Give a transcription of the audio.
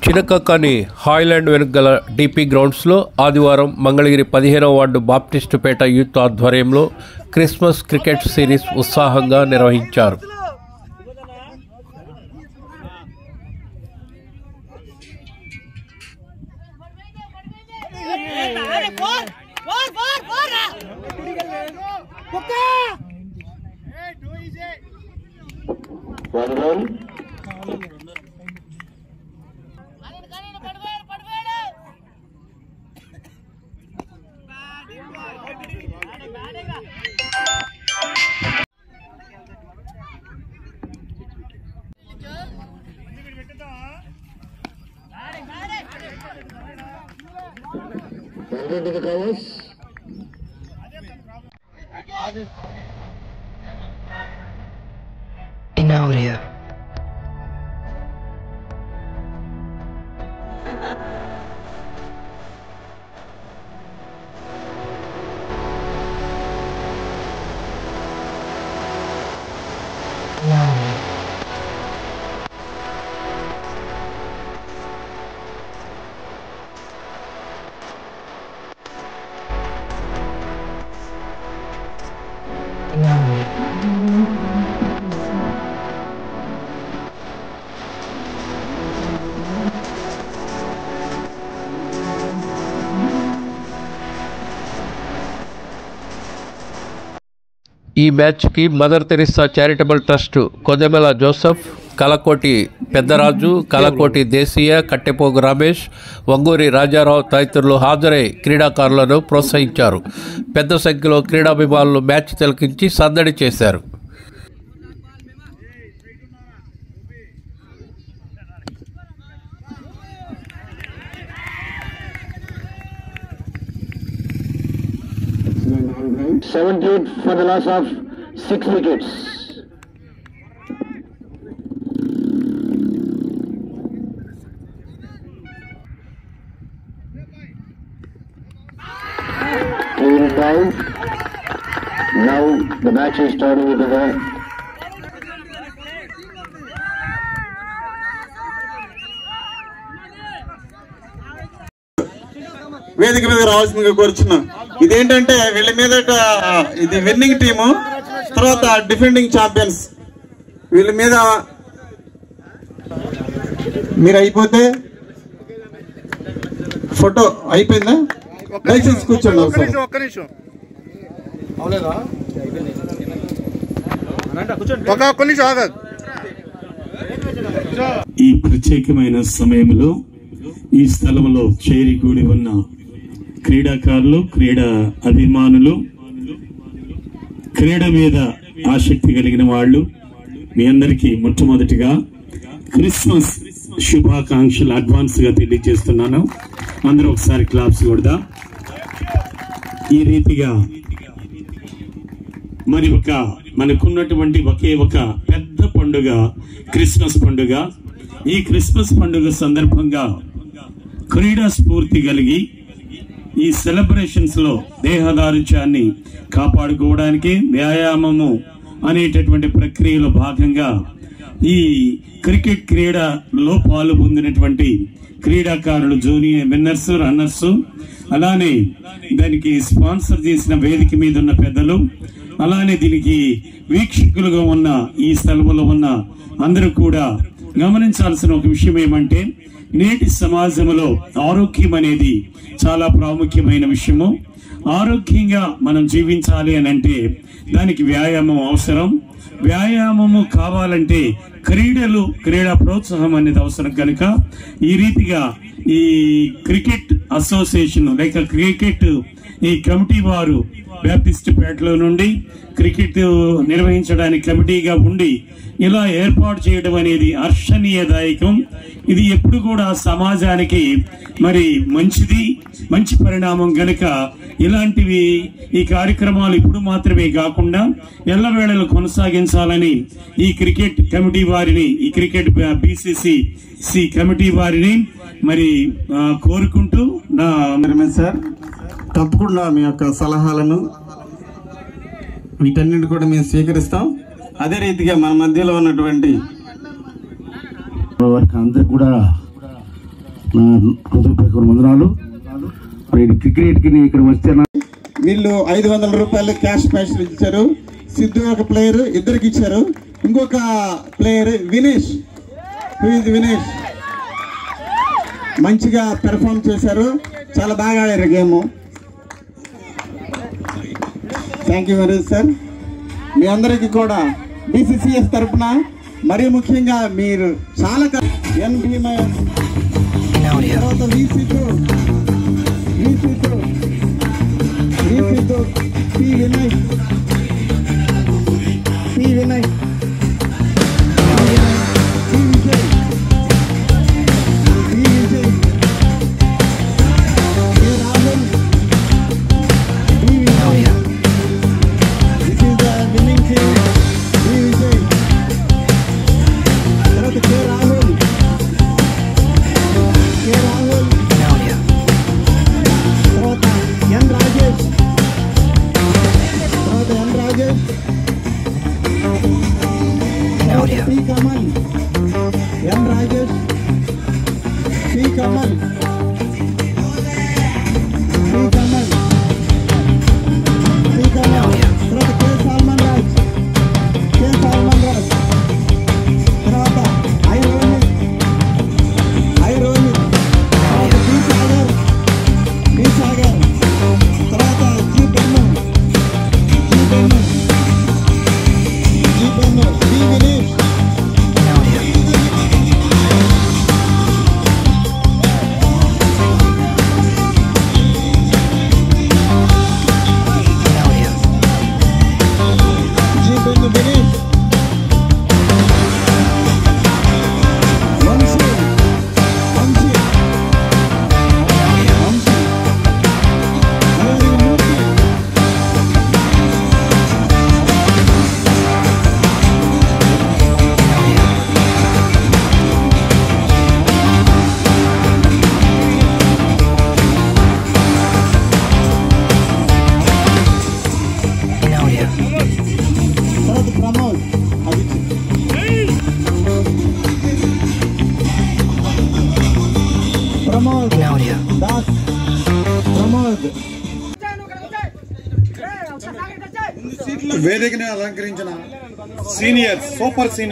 చినకక్కని Haailand వెనుకగల DP గ్రౌండ్స్లో ఆదివారం మంగళగిరి 15వ వార్డు బాప్టిస్టుపేట యూత్ ఆధ్వర్యంలో క్రిస్మస్ క్రికెట్ సిరీస్ ఉత్సాహంగా నిర్వహించారు. Inaudia. ఈ మ్యాచ్కి Mother Teresa charitable trust Kodemela Joseph, Kalakoti Peddaraju, Kalakoti Desiya, Kattepogu Ramesh, Vanguri Rajarao తదితరులు హాజరై క్రీడాకారులను ప్రోత్సహించారు. పెద్ద సంఖ్యలో క్రీడాభిమానులు మ్యాచ్ తిలకించి సందడి చేశారు. Substitute for the loss of 6 wickets. Now the match is turning into the వేదిక మీద రావాల్సిందిగా కోరుచున్నాం. ఇదేంటంటే వీళ్ళ మీద ఇది విన్నింగ్ టీము, తర్వాత డిఫెండింగ్ ఛాంపియన్స్. వీళ్ళ మీద మీరు అయిపోతే ఫోటో అయిపోయిందా? దయచేసి కూర్చోండి. ఈ ప్రత్యేకమైన సమయంలో ఈ స్థలంలో చేరికూడి ఉన్న క్రీడాకారులు, క్రీడా అభిమానులు, క్రీడ మీద ఆసక్తి కలిగిన వాళ్ళు, మీ అందరికీ మొట్టమొదటిగా క్రిస్మస్ శుభాకాంక్షలు అడ్వాన్స్ గా తెలియజేస్తున్నాను. అందరూ ఒకసారి క్లాప్స్ కొడదాం. ఈ రీతిగా మరి మనకున్నటువంటి ఒకే ఒక పెద్ద పండుగ క్రిస్మస్ పండుగ. ఈ క్రిస్మస్ పండుగ సందర్భంగా క్రీడా స్ఫూర్తి కలిగి ఈ సెలబ్రేషన్స్ లో దేహదారుత్యాన్ని కాపాడుకోవడానికి వ్యాయామము అనేటటువంటి ప్రక్రియలో భాగంగా ఈ క్రికెట్ క్రీడలో పాలు పొందినటువంటి క్రీడాకారులు, జూనియర్ విన్నర్స్, రన్నర్స్, అలానే దానికి స్పాన్సర్ చేసిన వేదిక మీద ఉన్న పెద్దలు, అలానే దీనికి వీక్షకులుగా ఉన్న ఈ స్థలంలో ఉన్న అందరూ కూడా గమనించాల్సిన ఒక విషయం ఏమంటే, నేటి సమాజంలో ఆరోగ్యం అనేది చాలా ప్రాముఖ్యమైన విషయము. ఆరోగ్యంగా మనం జీవించాలి అని అంటే దానికి వ్యాయామం అవసరం. వ్యాయామము కావాలంటే క్రీడా ప్రోత్సాహం అనేది అవసరం. కనుక ఈ రీతిగా ఈ క్రికెట్ అసోసియేషన్ లేక క్రికెట్ ఈ కమిటీ వారు బాప్టిస్ట్ పేటలో నుండి క్రికెట్ నిర్వహించడానికి కమిటీగా ఉండి ఇలా ఏర్పాటు చేయడం అనేది హర్షణీయదాయకం. ఇది ఎప్పుడు కూడా సమాజానికి మరి మంచి పరిణామం. గనక ఇలాంటివి ఈ కార్యక్రమాలు ఇప్పుడు మాత్రమే కాకుండా ఎల్లవేళలు కొనసాగించాలని ఈ క్రికెట్ కమిటీ వారిని, ఈ క్రికెట్ BCCC కమిటీ వారిని మరి కోరుకుంటూ సార్ తప్పకుండా మీ యొక్క సలహాలను వీటన్నిటి కూడా మేము స్వీకరిస్తాం. అదే రీతిగా మన మధ్యలో ఉన్నటువంటి వారికి అందరికి కూడా నా హృదయపూర్వక వందనాలు. క్రికెట్ కి ఇక్కడ వచ్చే వీళ్ళు 500 రూపాయలు క్యాష్ ప్రైజ్ ఇచ్చారు. సిద్ధు ఒక ప్లేయర్ ఇద్దరికి ఇచ్చారు. ఇంకొక ప్లేయర్ వినేష్ మంచిగా పెర్ఫార్మ్ చేశారు. చాలా బాగా ఆడారు game. Thank you very much sir. మీ అందరికీ కూడా BCCS తరఫున మరీ ముఖ్యంగా మీరు చాలా ఎన్ భీమయ్య, తర్వాత వీసీతో P Vinay P Vijay Rahul this is the winning team. Vijay తర్వాత కే రాహుల్ తర్వాత N Rajesh P Kamal N Rajesh P Kamal తర్వాత కే సల్మాన్ రాజ్ తర్వాత ఐ రోహిత్ తర్వాత బి సాగర్ తర్వాత జి బెన్ను బి వినేష్ ప్రమోద్ దాస్ వేదికను అలంకరించిన సీనియర్ సూపర్ సీనియర్